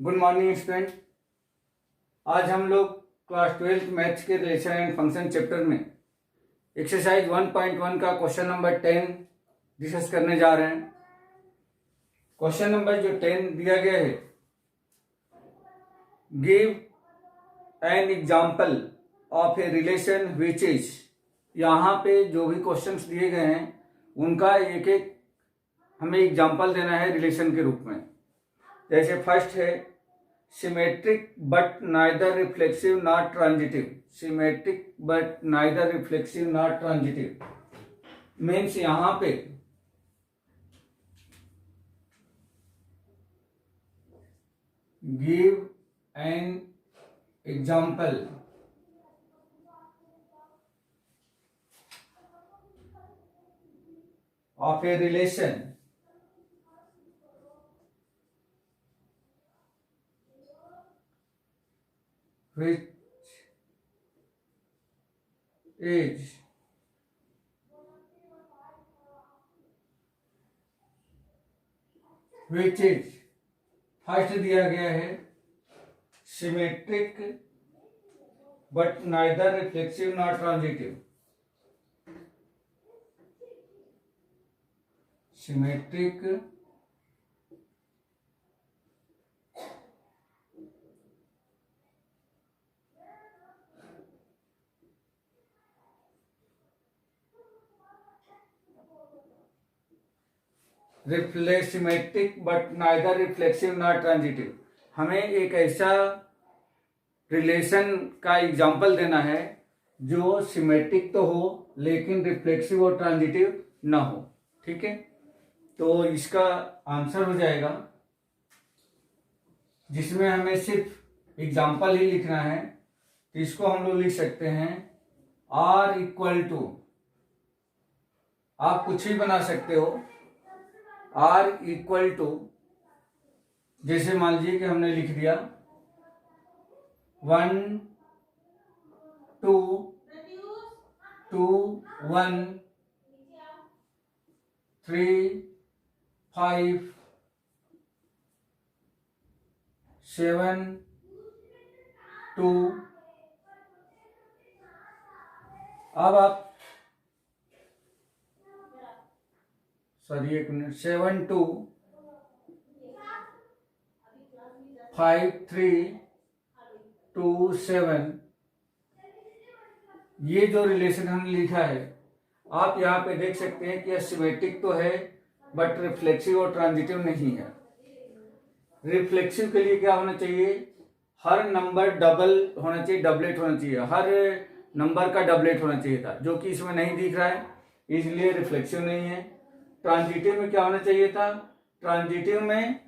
Good morning student. आज हम लोग क्लास 12 मैथ्स के रिलेशन एंड फंक्शन चैप्टर में एक्सरसाइज 1.1 का क्वेश्चन नंबर 10 डिस्कस करने जा रहे हैं। क्वेश्चन नंबर जो 10 दिया गया है, give an example of a relation which is. यहाँ पे जो भी क्वेश्चंस दिए गए हैं उनका एक एक हमें एग्जाम्पल देना है रिलेशन के रूप में। जैसे फर्स्ट है symmetric but neither reflexive not transitive. Symmetric but neither reflexive not transitive means यहाँ पे give an example of a relation which is first दिया गया है symmetric but neither reflexive not transitive. Symmetric symmetric but neither reflexive not transitive. हमें एक ऐसा relation का example देना है जो सिमेट्रिक तो हो लेकिन रिफ्लेक्सिव और ट्रांजिटिव ना हो। ठीक है, तो इसका आंसर हो जाएगा, जिसमें हमें सिर्फ एग्जाम्पल ही लिखना है, तो इसको हम लोग लिख सकते हैं R इक्वल टू, आप कुछ भी बना सकते हो, R इक्वल टू, जैसे मान लीजिए कि हमने लिख दिया 1 2 2 1 3 5 7 2। अब आप एक मिनट 7 2 5 3 2 7, ये जो रिलेशन हमने लिखा है आप यहाँ पे देख सकते हैं कि सिमेट्रिक तो है बट रिफ्लेक्सिव और ट्रांजिटिव नहीं है। रिफ्लेक्सिव के लिए क्या होना चाहिए, हर नंबर डबल होना चाहिए, डबलेट होना चाहिए, हर नंबर का डबलेट होना चाहिए था, जो कि इसमें नहीं दिख रहा है, इसलिए रिफ्लेक्सिव नहीं है। ट्रांजिटिव में क्या होना चाहिए था, ट्रांजिटिव में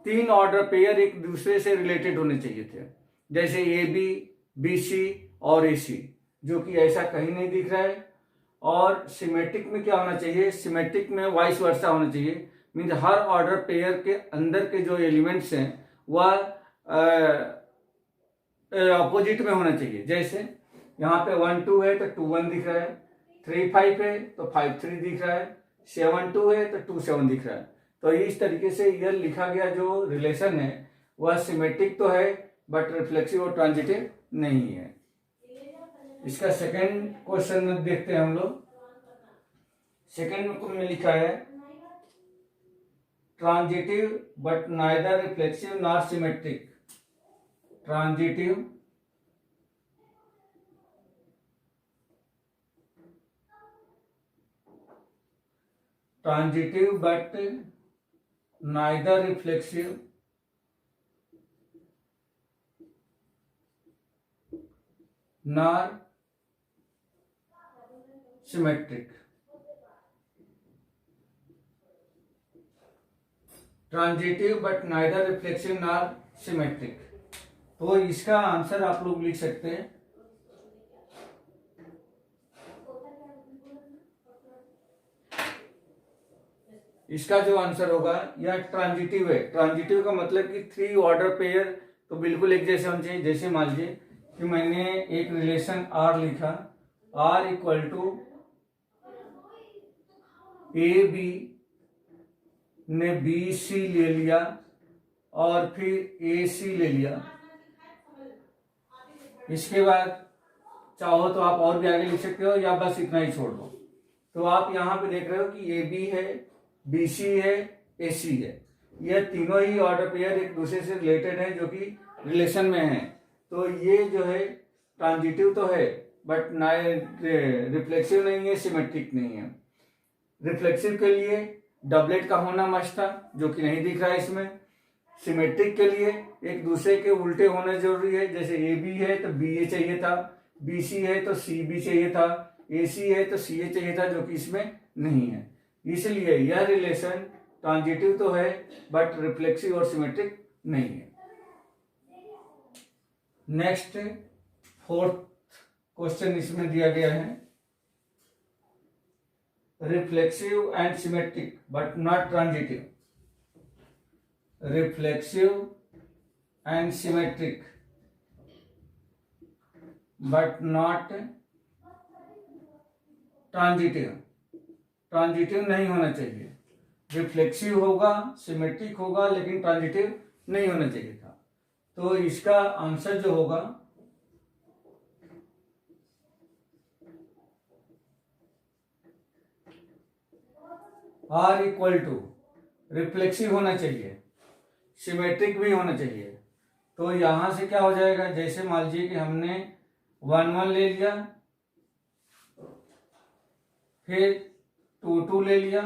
3 ऑर्डर पेयर एक दूसरे से रिलेटेड होने चाहिए थे, जैसे ए बी, बी सी और ए सी, जो कि ऐसा कहीं नहीं दिख रहा है। और सिमेट्रिक में क्या होना चाहिए, सिमेट्रिक में वाइस वर्सा होना चाहिए, मीन्स हर ऑर्डर पेयर के अंदर के जो एलिमेंट्स हैं वह अपोजिट में होना चाहिए। जैसे यहाँ पे 1 2 है तो 2 1 दिख रहा है, 3 5 है तो 5 3 दिख रहा है, 7 2 है तो 2 7 दिख रहा है। तो इस तरीके से यह लिखा गया जो रिलेशन है वह सिमेट्रिक तो है बट रिफ्लेक्सिव और ट्रांजिटिव नहीं है। इसका सेकंड क्वेश्चन देखते हैं हम लोग। सेकंड में लिखा है transitive but neither reflexive not symmetric. Transitive but neither reflexive nor symmetric. Transitive but neither reflexive nor symmetric, तो इसका आंसर आप लोग लिख सकते हैं इसका जो आंसर होगा यह ट्रांजिटिव है। ट्रांजिटिव का मतलब कि 3 ऑर्डर पेयर तो बिल्कुल एक जैसे होने चाहिए। जैसे मान लीजिए कि मैंने एक रिलेशन R लिखा, R equal to a b ने बी सी ले लिया और फिर AC ले लिया। इसके बाद चाहो तो आप और भी आगे लिख सकते हो या बस इतना ही छोड़ दो। तो आप यहाँ पे देख रहे हो कि AB है, BC है, AC है। यह तीनों ही ऑर्डर पेयर एक दूसरे से रिलेटेड है, जो कि रिलेशन में है। तो ये जो है ट्रांजिटिव तो है बट ना रिफ्लेक्सिव नहीं है, सिमेट्रिक नहीं है। रिफ्लेक्सिव के लिए डबलेट का होना मस्ट था, जो कि नहीं दिख रहा है इसमें। सिमेट्रिक के लिए एक दूसरे के उल्टे होना जरूरी है, जैसे AB है तो BA चाहिए था, BC है तो CB चाहिए था, AC है तो CA चाहिए था, जो कि इसमें नहीं है। इसलिए यह रिलेशन ट्रांजिटिव तो है बट रिफ्लेक्सिव और सिमेट्रिक नहीं है। नेक्स्ट 4th क्वेश्चन इसमें दिया गया है, reflexive and symmetric but not transitive. Reflexive and symmetric but not transitive. Transitive नहीं होना चाहिए, रिफ्लेक्सिव होगा, सिमेट्रिक होगा, लेकिन ट्रांजिटिव नहीं होना चाहिए था। तो इसका आंसर जो होगा R इक्वल टू रिफ्लेक्सिव होना चाहिए, सिमेट्रिक भी होना चाहिए। तो यहां से क्या हो जाएगा, जैसे मान लीजिए कि हमने 1 1 ले लिया, फिर 2 2 ले लिया,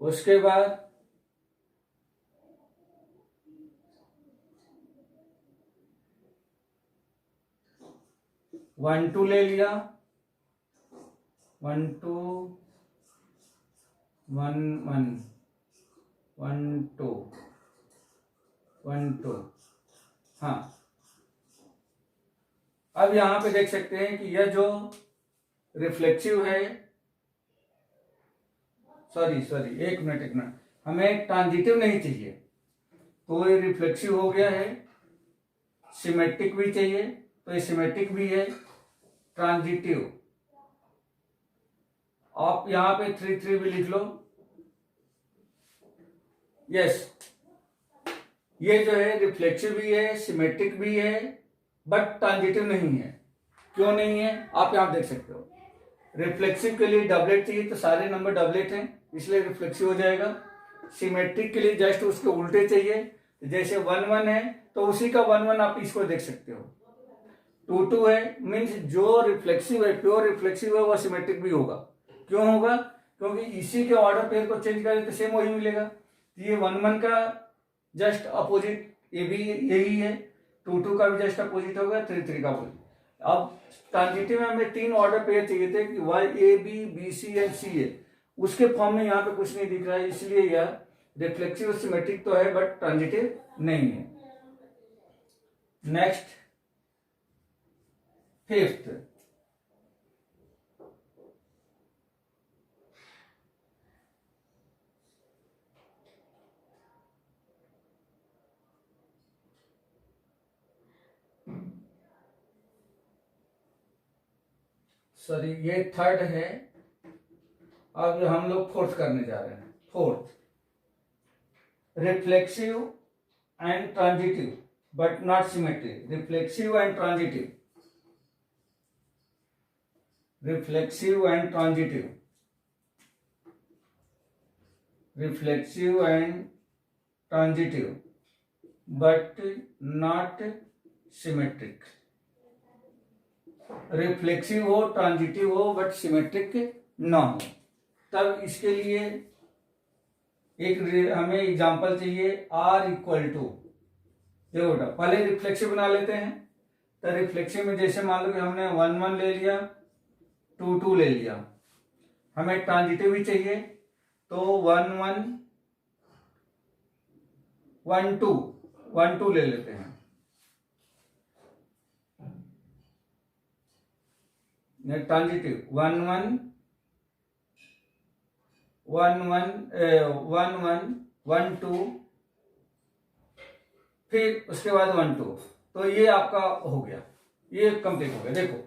उसके बाद 1 2 ले लिया, 1 2 1 1 1 2 1 2। हाँ, अब यहां पे देख सकते हैं कि यह जो रिफ्लेक्सिव है, सॉरी एक मिनट, हमें ट्रांजिटिव नहीं चाहिए, तो ये रिफ्लेक्सिव हो गया है। सिमेट्रिक भी चाहिए, तो ये सिमेट्रिक भी है। ट्रांजिटिव आप यहां पे 3 3 भी लिख लो। यस, ये जो है रिफ्लेक्सिव भी है, सिमेट्रिक भी है, बट ट्रांजिटिव नहीं है। क्यों नहीं है, आप यहां देख सकते हो। रिफ्लेक्सिव के लिए डबलेट चाहिए, तो सारे नंबर डबलेट हैं, इसलिए रिफ्लेक्सिव हो जाएगा। सिमेट्रिक के लिए जस्ट उसके उल्टे चाहिए, जैसे 1 1 है तो उसी का 1 1 आप इसको देख सकते हो। 2 2 है, मीन्स जो रिफ्लेक्सिव है, प्योर रिफ्लेक्सिव है, वह सिमेट्रिक भी होगा। क्यों होगा, क्योंकि इसी के ऑर्डर पेयर को चेंज करें तो सेम वही मिलेगा। ये 1 1 का जस्ट अपोजिट ये भी यही है, 2 2 का भी जस्ट अपोजिट होगा, 3 3 का अपोजिट। अब ट्रांजिटिव में हमें 3 ऑर्डर पेयर चाहिए थे कि Y A B B C and C A, उसके फॉर्म में यहाँ पे कुछ नहीं दिख रहा है, इसलिए यह रिफ्लेक्सिव और सिमेट्रिक तो है बट ट्रांजिटिव नहीं है। नेक्स्ट 5th, सॉरी ये 3rd है, अब हम लोग 4th करने जा रहे हैं। 4th, reflexive and transitive but not symmetric. Reflexive and transitive, reflexive and transitive, reflexive and transitive but not symmetric. Reflexive हो, ट्रांजिटिव हो, बट सिमेट्रिक ना हो। तब इसके लिए एक हमें एग्जांपल चाहिए। R इक्वल टू, देखो बेटा पहले रिफ्लेक्सिव बना लेते हैं। तो रिफ्लेक्सिव में जैसे मान लो कि हमने 1 1 ले लिया, 2 2 ले लिया, हमें ट्रांजिटिव भी चाहिए, तो 1 1 1 2 1 2 ले लेते हैं। ट्रांजिटिव 1 1 1 1 1 1 1 2, फिर उसके बाद 1 2। तो ये आपका हो गया, ये कंप्लीट हो गया। देखो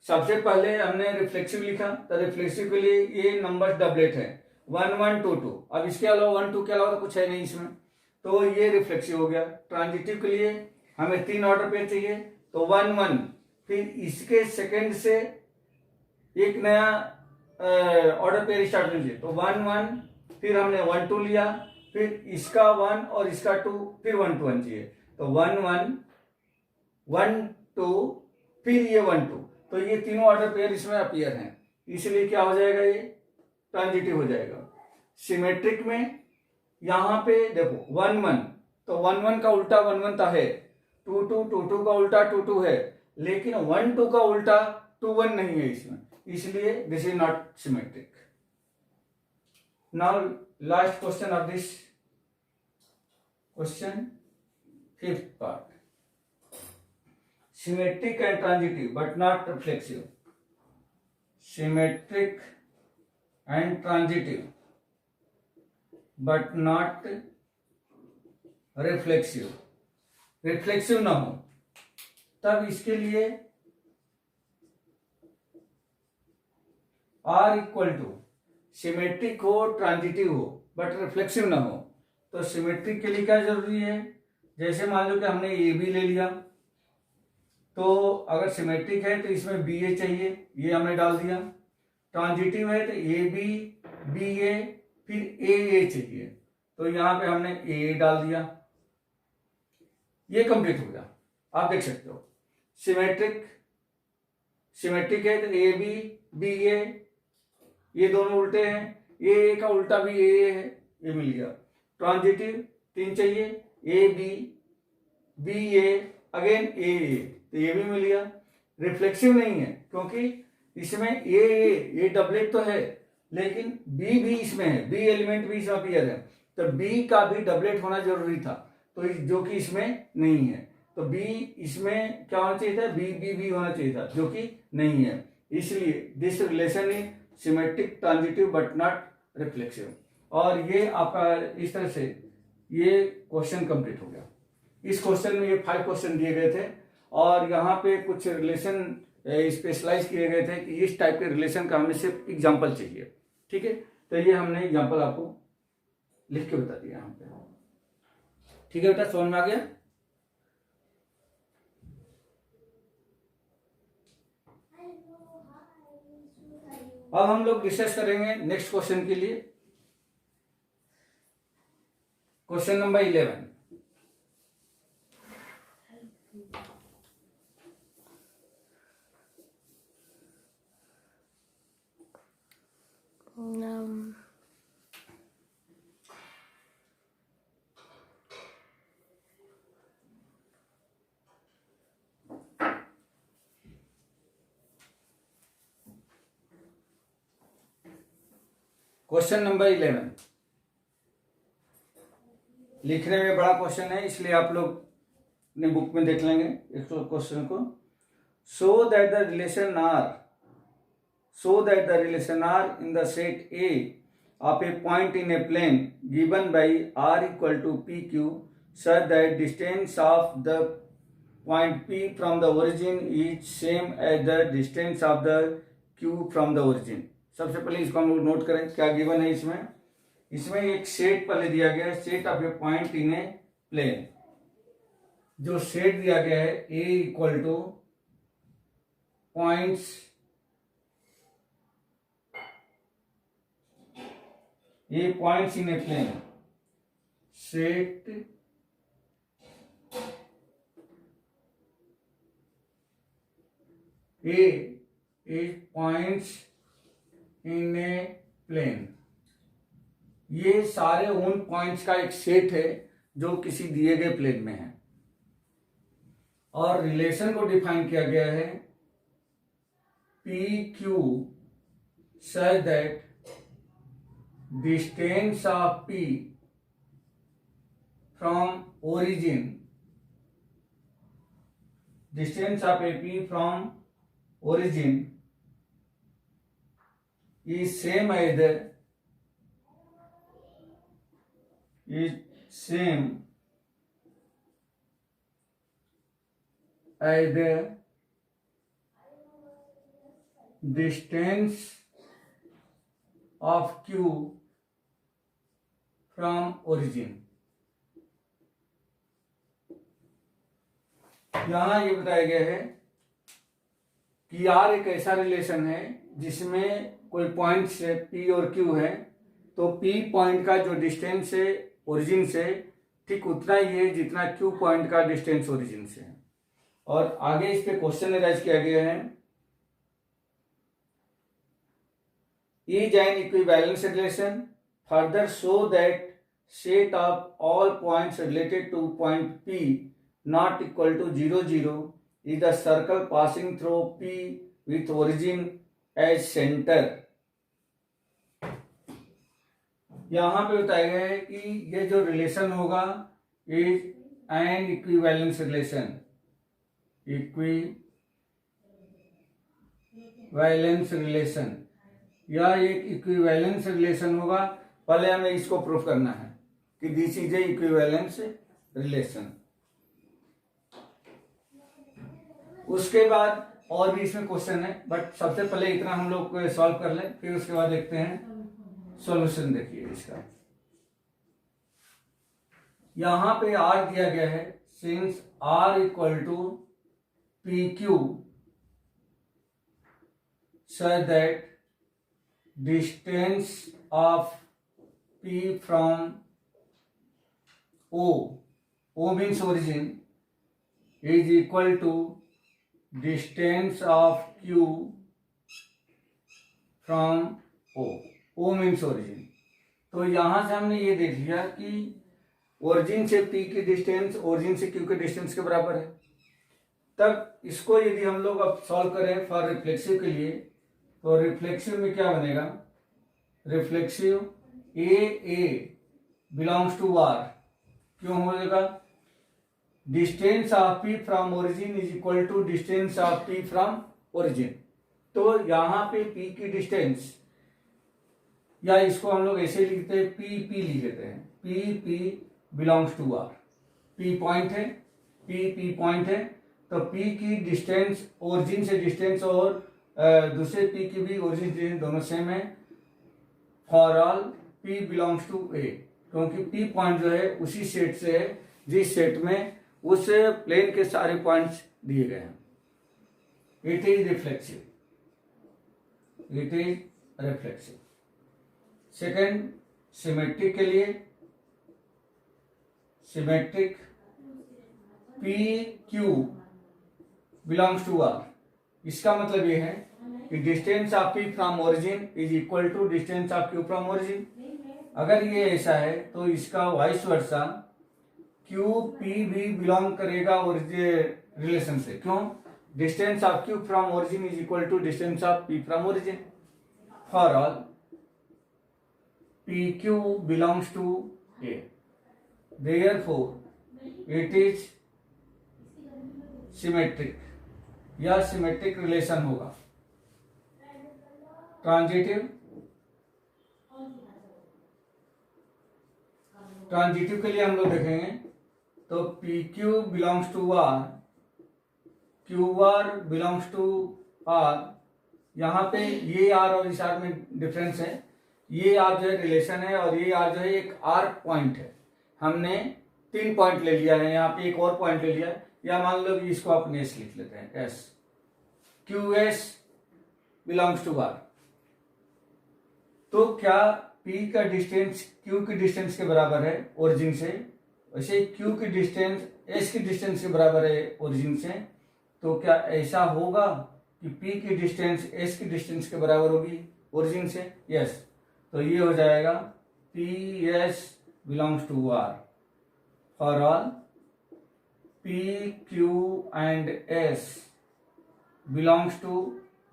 सबसे पहले हमने रिफ्लेक्सिव लिखा, तो रिफ्लेक्सिव के लिए ये नंबर डबलेट है, 1 1 2 2, अब इसके अलावा 1 2 के अलावा तो कुछ है नहीं इसमें, तो ये रिफ्लेक्सिव हो गया। ट्रांजिटिव के लिए हमें 3 ऑर्डर पेयर चाहिए, तो 1 1, फिर इसके सेकंड से एक नया ऑर्डर पेयर स्टार्ट लीजिए, तो 1 1, फिर हमने 1 2 लिया, फिर इसका 1 और इसका 2, फिर 1 2 1 चाहिए, तो 1 1 1 2, फिर ये 1 2, तो ये तीनों ऑर्डर पेयर इसमें अपीयर हैं, इसलिए क्या हो जाएगा, ये ट्रांजिटिव हो जाएगा। सिमेट्रिक में यहां पे देखो 1 1, तो 1 1 का उल्टा 1 1 था है, 2 2 2 2 का उल्टा 2 2 है, लेकिन 1 2 का उल्टा 2 1 नहीं है इसमें, इसलिए this is not symmetric. Now last question of this question, fifth part, symmetric and transitive but not reflexive, symmetric and transitive but not reflexive, reflexive ना हो, तब इसके लिए R इक्वल टू सिमेट्रिक हो, ट्रांजिटिव हो बट रिफ्लेक्सिव ना हो। तो सिमेट्रिक के लिए क्या जरूरी है, जैसे मान लो कि हमने ए बी ले लिया, तो अगर सिमेट्रिक है तो इसमें बी ए चाहिए, ये हमने डाल दिया। ट्रांजिटिव है तो ए बी बी ए फिर ए चाहिए, तो यहां पे हमने ए डाल दिया, ये कंप्लीट हो गया। आप देख सकते हो सिमेट्रिक है तो ए बी बी ए, ये दोनों उल्टे हैं, ए का उल्टा भी ए है, ये मिल गया। ट्रांजिटिव 3 चाहिए, A B B A again A, तो ये भी मिल गया। रिफ्लेक्सिव नहीं है क्योंकि इसमें ये डबलेट तो है, लेकिन बी भी इसमें है, बी एलिमेंट भी इसमें अपीयर है, तो बी का भी डबलेट होना जरूरी था, तो जो कि इसमें नहीं है, तो बी इसमें क्या होना चाहिए था, बी बी बी होना चाहिए था, जो कि नहीं है, इसलिए this relation is symmetric transitive but not reflexive. और ये आपका इस तरह से ये क्वेश्चन कंप्लीट हो गया। इस क्वेश्चन में ये 5 क्वेश्चन दिए गए थे और यहाँ पे कुछ रिलेशन स्पेशलाइज किए गए थे कि इस टाइप के रिलेशन का हमें सिर्फ एग्जांपल चाहिए, ठीक है। तो ये हमने एग्जांपल आपको लिख के बता दिया यहाँ पे, ठीक है बेटा, समझ में आ गया। अब हम लोग डिस्कस करेंगे नेक्स्ट क्वेश्चन के लिए, क्वेश्चन नंबर 11। क्वेश्चन नंबर 11 लिखने में बड़ा क्वेश्चन है, इसलिए आप लोग अपने बुक में देख लेंगे इस क्वेश्चन को। So that the relation R in the set A of a point in a plane given by R equal to P Q such that distance of the point P from the origin is same as the distance of the Q from the origin. सबसे पहले इसको हम लोग note करें क्या given है इसमें एक सेट पहले दिया गया है, set of a point in a plane. जो सेट दिया गया है A equal to points in a plane, set A is points in a plane. ये सारे उन पॉइंट्स का एक सेट है जो किसी दिए गए प्लेन में है, और रिलेशन को डिफाइन किया गया है P Q such that distance of P from origin, distance of A P from origin is same as the distance of Q from origin. यहां ये बताया गया है कि आर एक ऐसा रिलेशन है जिसमें कोई पॉइंट से पी और क्यू है, तो पी पॉइंट का जो डिस्टेंस है ओरिजिन से ठीक उतना ही है जितना क्यू पॉइंट का डिस्टेंस ओरिजिन से है। और आगे इस पे क्वेश्चन अरेंज किया गया है, is an equivalence relation further show that set of all points related two point P not equal to 0 0 is the circle passing through P with origin as center। यहां पे बताया गया है कि ये जो रिलेशन होगा is an equivalence relation, equivalence relation या एक इक्विवेलेंस रिलेशन होगा। पहले हमें इसको प्रूफ करना है कि this is a equivalence relation. उसके बाद और भी इसमें क्वेश्चन है, बट सबसे पहले इतना हम लोग सॉल्व कर लें, फिर उसके बाद देखते हैं सॉल्यूशन। देखिए इसका यहां पे आर दिया गया है, since R equal to P Q such that distance of P from O means origin is equal to distance of Q from O means origin. तो यहां से हमने ये देख लिया कि ओरिजिन से पी की डिस्टेंस ओरिजिन से क्यू के डिस्टेंस के बराबर है। तब इसको यदि हम लोग अब सॉल्व करें फॉर रिफ्लेक्सिव के लिए, तो रिफ्लेक्सिव में क्या बनेगा, reflexive A belongs to R, क्यों हो जाएगा, distance of P from origin is equal to distance of P from origin. तो यहां पे पी की डिस्टेंस, या इसको हम लोग ऐसे लिखते हैं पी लिख लेते हैं, P belongs to R. P point है, पी पॉइंट है, तो पी की डिस्टेंस ओरिजिन से डिस्टेंस और दूसरे पी की भी ओरिजिन डिस्टेंस दोनों सेम है for all P belongs to A, क्योंकि पी पॉइंट जो है उसी सेट से है जिस सेट में उस प्लेन के सारे पॉइंट्स दिए गए हैं। It is reflexive, it is reflexive. Second, symmetric के लिए, symmetric P Q belongs to R, इसका मतलब ये है कि distance of P from origin is equal to distance of Q from origin. अगर ये ऐसा है तो इसका वाइस वर्सा क्यू पी भी बिलोंग करेगा ओरिजिन रिलेशन से। क्यों, distance of Q from origin is equal to distance of P from origin for all P Q belongs to A, therefore it is symmetric या symmetric relation होगा। Transitive, transitive के लिए हम लोग देखेंगे तो P Q belongs to R, Q R belongs to R. यहां पे ये आर और इस आर में डिफरेंस है, ये आर जो है रिलेशन है और ये आर जो है एक आर पॉइंट है। हमने 3 पॉइंट ले लिया है, यहाँ पे एक और पॉइंट ले लिया है, या मान लो कि इसको अपन एस लिख लेते हैं, S, Q S belongs to R. तो क्या पी का डिस्टेंस क्यू की डिस्टेंस के बराबर है ओरिजिन से, वैसे क्यू की डिस्टेंस एस की डिस्टेंस के बराबर है ओरिजिन से। तो क्या ऐसा होगा कि पी की डिस्टेंस एस की डिस्टेंस के बराबर होगी ओरिजिन से? यस। तो ये हो जाएगा P S belongs to R for all P Q and S belongs to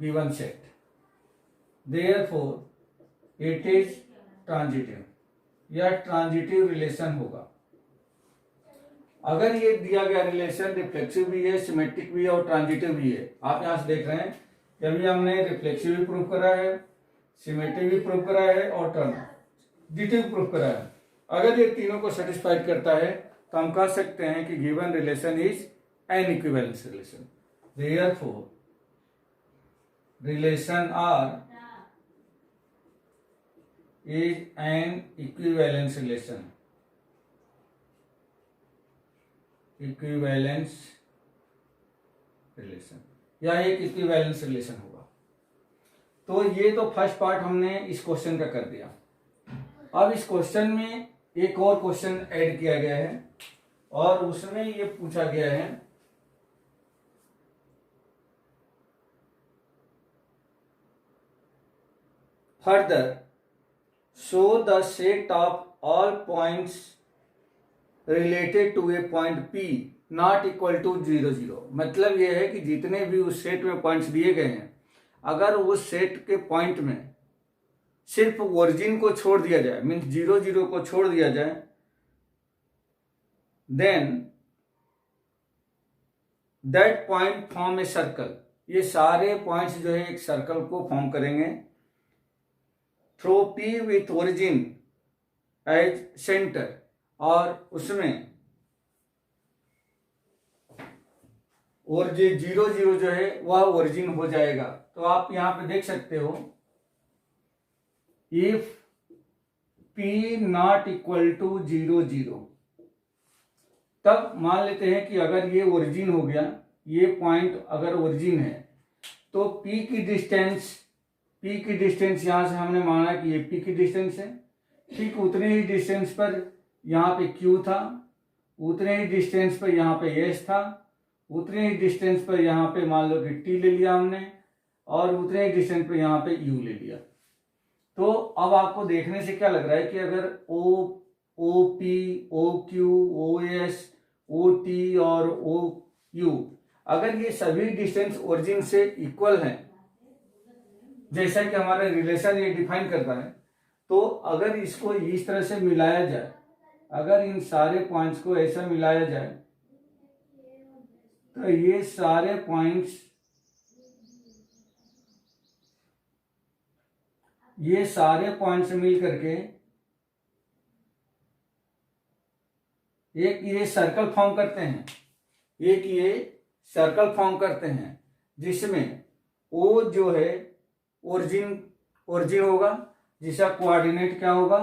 given set, therefore it is transitive, या ट्रांजिटिव रिलेशन होगा। अगर ये दिया गया रिलेशन रिफ्लेक्सिव भी है, सिमेट्रिक भी है और ट्रांजिटिव भी है, आप यहां से देख रहे हैं कि अभी हमने रिफ्लेक्सिव भी प्रूव करा है, सिमेट्रिक भी प्रूव करा है और ट्रांजिटिव प्रूव करा है। अगर ये तीनों को सेटिस्फाइड करता है तो हम कह सकते हैं कि given relation is an equivalence relation, therefore relation R is an equivalence relation, equivalence relation या एक इक्विवेलेंस रिलेशन होगा। तो ये तो फर्स्ट पार्ट हमने इस क्वेश्चन का कर दिया। अब इस क्वेश्चन में एक और क्वेश्चन ऐड किया गया है और उसमें ये पूछा गया है further show the set of all points related to a point P not equal to 0 0। मतलब यह है कि जितने भी उस सेट में पॉइंट्स दिए गए हैं, अगर उस सेट के पॉइंट में सिर्फ ओरिजिन को छोड़ दिया जाए, मीन्स 0 0 को छोड़ दिया जाए, then that point form a circle. ये सारे पॉइंट्स जो है एक सर्कल को फॉर्म करेंगे through P with origin as centre, और उसमें और जो 0 0 जो है वह ओरिजिन हो जाएगा। तो आप यहां पे देख सकते हो if P not equal to 0 0, तब मान लेते हैं कि अगर ये ओरिजिन हो गया, ये पॉइंट अगर ओरिजिन है, तो P की डिस्टेंस यहां से हमने माना कि ये P की डिस्टेंस है, ठीक उतने ही डिस्टेंस पर यहाँ पे Q था, उतने ही डिस्टेंस पर यहाँ पे S था, उतने ही डिस्टेंस पर यहाँ पे मान लो कि T ले लिया हमने, और उतने ही डिस्टेंस पर यहाँ पे U ले लिया। तो अब आपको देखने से क्या लग रहा है कि अगर OP, OQ, OS, OT और OU अगर ये सभी डिस्टेंस ओरिजिन से इक्वल हैं, जैसा कि हमारा रिलेशन ये डिफाइन करता है, तो अगर इसको इस तरह से मिलाया जाए, अगर इन सारे पॉइंट्स को ऐसा मिलाया जाए, तो ये सारे पॉइंट्स मिल करके एक ये सर्कल फॉर्म करते हैं, जिसमें O जो है ओरिजिन होगा, जिसका कोऑर्डिनेट क्या होगा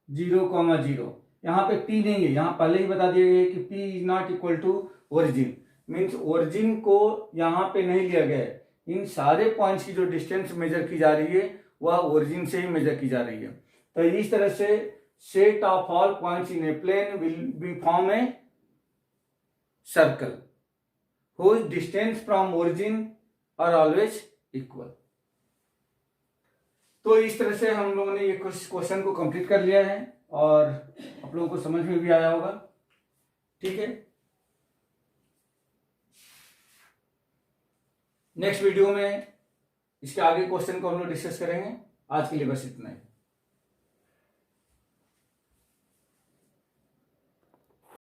0, 0। यहाँ पे P नहीं है, यहाँ पहले ही बता दिया गया कि P is not equal to origin, means origin को यहाँ पे नहीं लिया गया है। इन सारे पॉइंट्स की जो डिस्टेंस मेजर की जा रही है वह ओरिजिन से ही मेजर की जा रही है। तो इस तरह से set of all points in a plane will be form a circle whose distance from origin are always equal। तो इस तरह से हम लोगों ने ये क्वेश्चन को कंप्लीट कर लिया है और आप लोगों को समझ में भी आया होगा। ठीक है, नेक्स्ट वीडियो में इसके आगे क्वेश्चन को हम लोग डिस्कस करेंगे। आज के लिए बस इतना ही।